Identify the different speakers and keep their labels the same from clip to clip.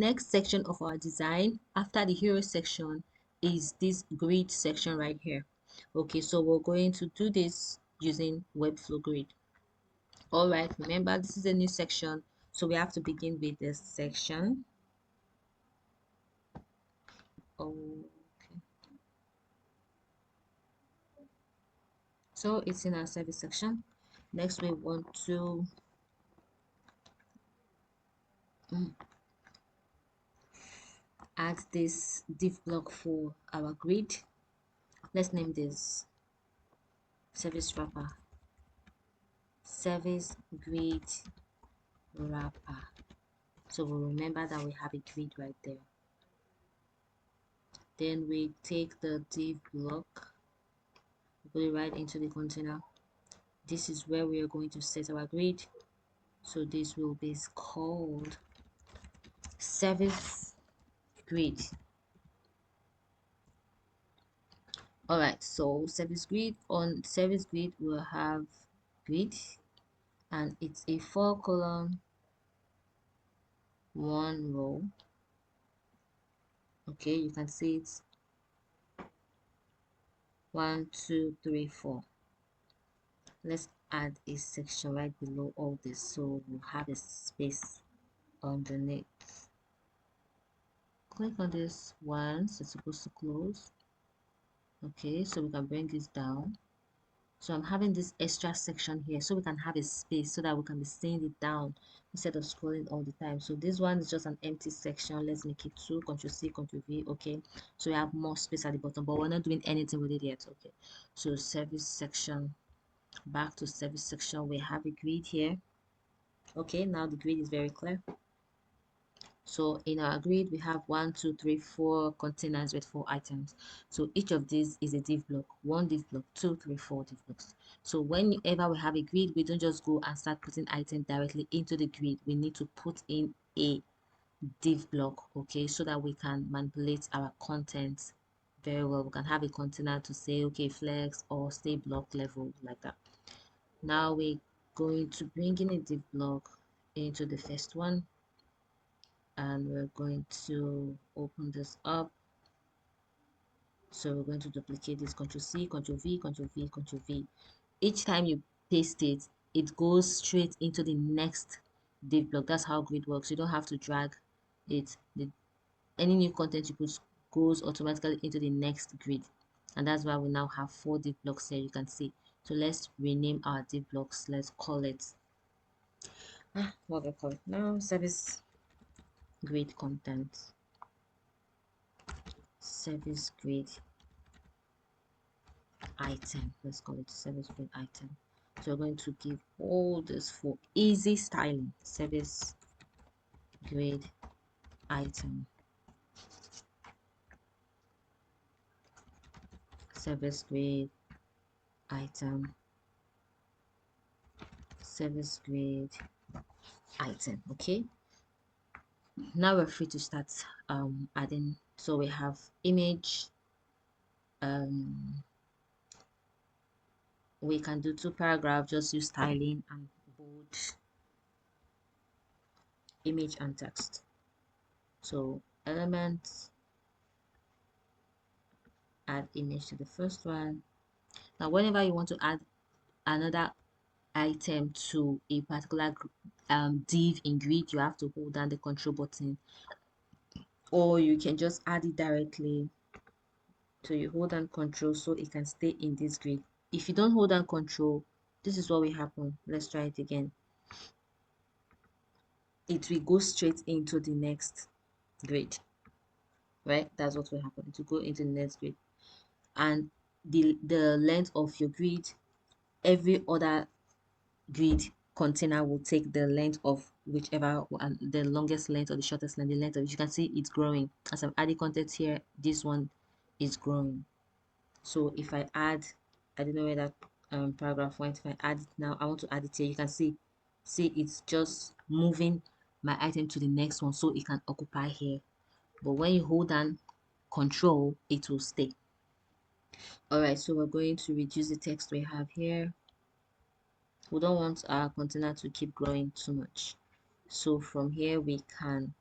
Speaker 1: next section of our design after the hero section is this grid section right here. Okay, so we're going to do this using Webflow Grid. All right, remember this is a new section, so we have to begin with this section. Okay, so it's in our service section. Next, we want to add this div block for our grid. Let's name this service wrapper, service grid wrapper. So we'll remember that we have a grid right there. Then we take the div block, put it right into the container. This is where we are going to set our grid. So this will be called service grid. All right, so service grid, on service grid we'll have grid, and it's a 4-column 1 row. Okay, you can see it's 1 2 3 4. Let's add a section right below all this, so we'll have a space underneath. Click on this once, it's supposed to close. Okay, so we can bring this down. So I'm having this extra section here so we can have a space so that we can be seeing it down instead of scrolling all the time. So this one is just an empty section. Let's make it 2, Ctrl+C, Ctrl+V. Okay, so we have more space at the bottom, but we're not doing anything with it yet. Okay, so service section, back to service section, we have a grid here. Okay, now the grid is very clear. So in our grid we have 1 2 3 4 containers with 4 items. So each of these is a div block, 1 div block, 2 3 4 div blocks. So whenever we have a grid, we don't just go and start putting items directly into the grid. We need to put in a div block, okay, so that we can manipulate our content very well. We can have a container to say, okay, flex or stay block level, like that. Now we're going to bring in a div block into the first one, and we're going to open this up. So we're going to duplicate this, Ctrl+C, Ctrl+V, Ctrl+V, Ctrl+V. Each time you paste it, it goes straight into the next div block. That's how grid works. You don't have to drag it. Any new content you put goes automatically into the next grid, and that's why we now have 4 div blocks here, you can see. So let's rename our div blocks. Let's call it what do I call it now? Service grid content, service grid item. Let's call it service grid item. So we're going to give all this for easy styling, service grid item, service grid item, service grid item. Okay, now we're free to start adding. So we have image, we can do 2 paragraphs, just use styling and bold, image and text. So elements, add image to the first one. Now whenever you want to add another item to a particular div in grid, you have to hold down the control button, or you can just add it directly. So you hold down control so it can stay in this grid. If you don't hold down control, this is what will happen. Let's try it again. It will go straight into the next grid, right? That's what will happen. It will go into the next grid, and the length of your grid, every other grid container will take the length of whichever one, the longest length or the shortest length, the length of it. You can see it's growing. As I'm adding content here, this one is growing. So if I add, I don't know where that paragraph went. If I add it now, I want to add it here, you can see it's just moving my item to the next one so it can occupy here. But when you hold down control, it will stay. All right, so we're going to reduce the text we have here. We don't want our container to keep growing too much, so from here we can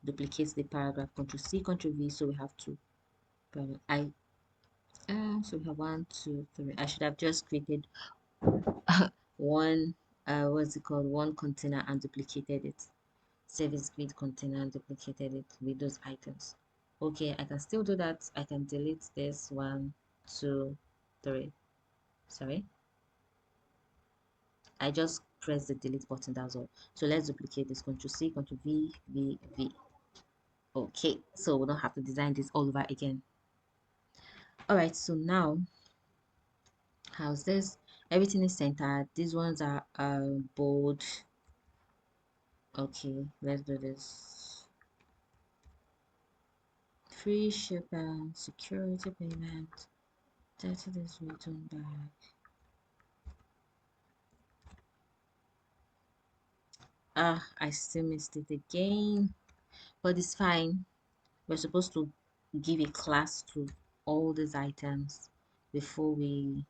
Speaker 1: duplicate the paragraph, Ctrl C, Ctrl V, so we have two paragraph. So we have 1, 2, 3. I should have just created one what's it called, one container and duplicated it. Service grid container and duplicated it with those items. Okay, I can still do that. I can delete this 1, 2, 3. Sorry, I just press the delete button, that's all. So let's duplicate this, Ctrl C, Ctrl V, V, V. Okay, so we don't have to design this all over again. All right, so now how's this? Everything is centered. These ones are bold. Okay, let's do this. Free shipping, security payment, data is returned back. I still missed it again, but it's fine. We're supposed to give a class to all these items before we,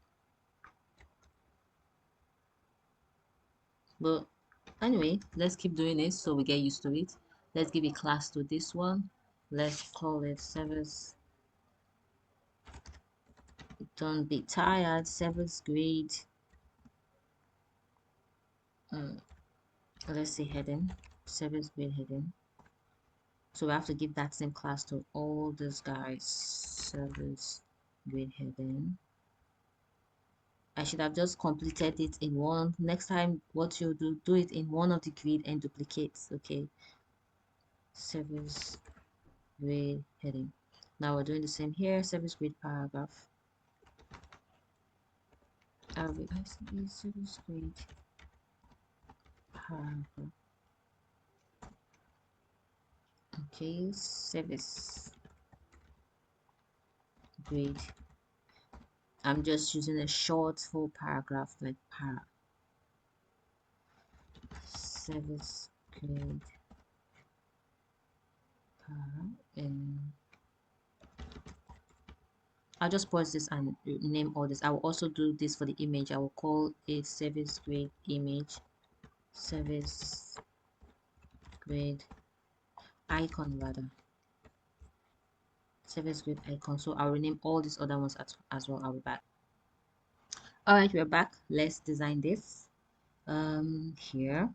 Speaker 1: but anyway, let's keep doing it so we get used to it. Let's give a class to this one. Let's call it service. Don't be tired, service grade. Let's say heading, service grade heading. So we have to give that same class to all these guys. Service grade heading. I should have just completed it in one. Next time, what you do it in one of the grid and duplicates. Okay. Service grade heading. Now we're doing the same here. Service grade paragraph. Service grade paragraph. Okay, service grade. I'm just using a short full paragraph like service grade and I'll just pause this and name all this. I will also do this for the image. I will call it service grade image, service grade icon rather, service grade icon. So I'll rename all these other ones as well. I'll be back. All right, we're back. Let's design this. Here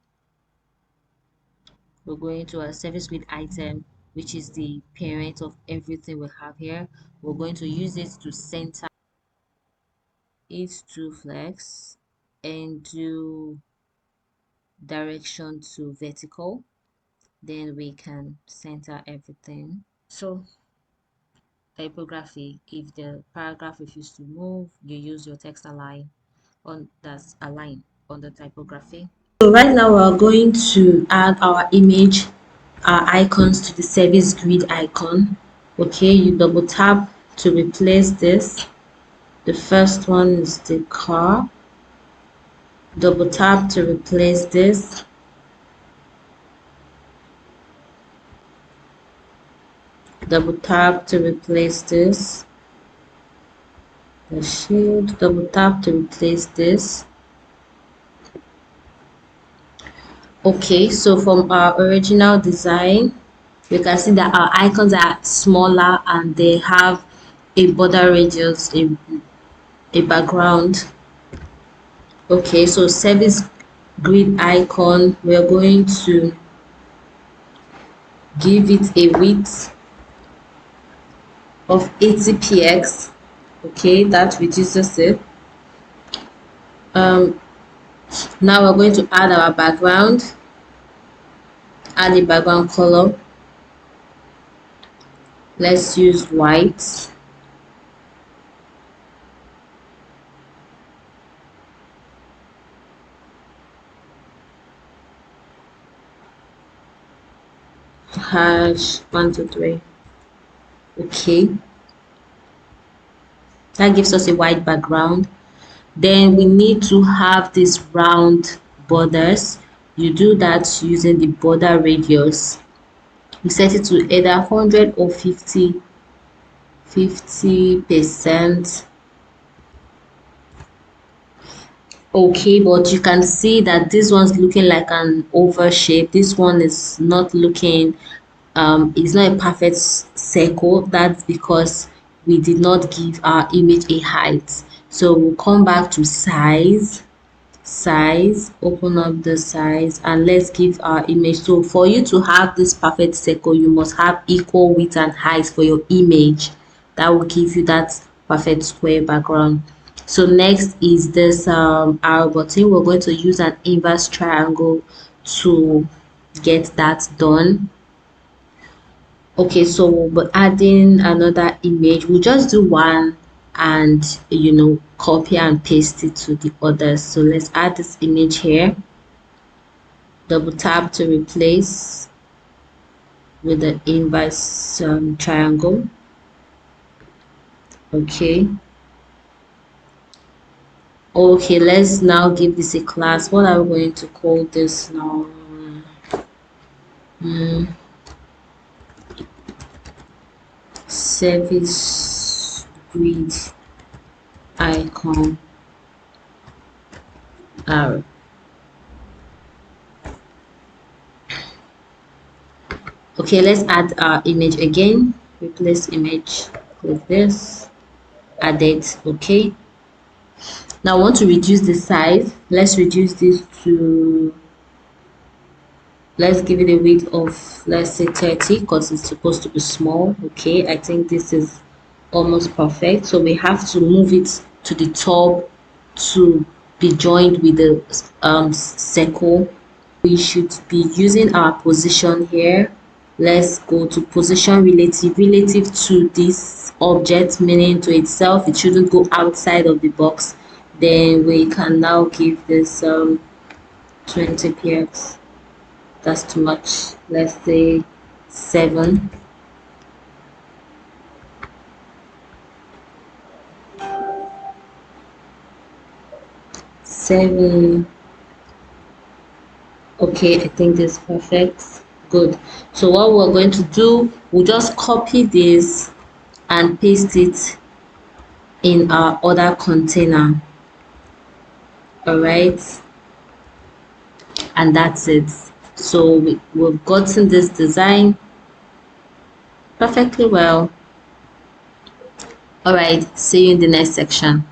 Speaker 1: we're going to a service grid item, which is the parent of everything we have here. We're going to use it to center it to flex and do direction to vertical. Then we can center everything. So typography, if the paragraph refuses to move, you use your text align on that's align on the typography. So right now we're going to add our image, our icons to the service grid icon. Okay, you double tap to replace this. The first one is the car. Double tap to replace this. Double tap to replace this. The shield. Double tap to replace this. Okay, so from our original design, you can see that our icons are smaller and they have a border radius, a background. Okay, so service grid icon, we're going to give it a width of 80 px. Okay, that reduces it. Now we're going to add our background, add a background color. Let's use white. Hash 123. Okay, that gives us a white background. Then we need to have these round borders. You do that using the border radius. You set it to either 100 or 50%. Okay, but you can see that this one's looking like an oval shape. This one is not looking it's not a perfect circle. That's because we did not give our image a height. So we'll come back to size, open up the size, and let's give our image. So for you to have this perfect circle, you must have equal width and height for your image. That will give you that perfect square background. So next is this arrow button. We're going to use an inverse triangle to get that done. Okay, so we'll be adding another image. We'll just do one and copy and paste it to the others. So let's add this image here. Double tap to replace with the inverse triangle. Okay, let's now give this a class. What are we going to call this now? Service grid icon arrow. Okay, let's add our image again. Replace image, click this, add it. Okay, now I want to reduce the size. Let's reduce this to, let's give it a width of, let's say 30, because it's supposed to be small. Okay, I think this is almost perfect. So we have to move it to the top to be joined with the circle. We should be using our position here. Let's go to position relative to this object, meaning to itself. It shouldn't go outside of the box. Then we can now give this 20 px. That's too much. Let's say 7. Okay, I think this is perfect. Good. So what we're going to do, we'll just copy this and paste it in our other container. All right, and that's it. So we've gotten this design perfectly well. All right, see you in the next section.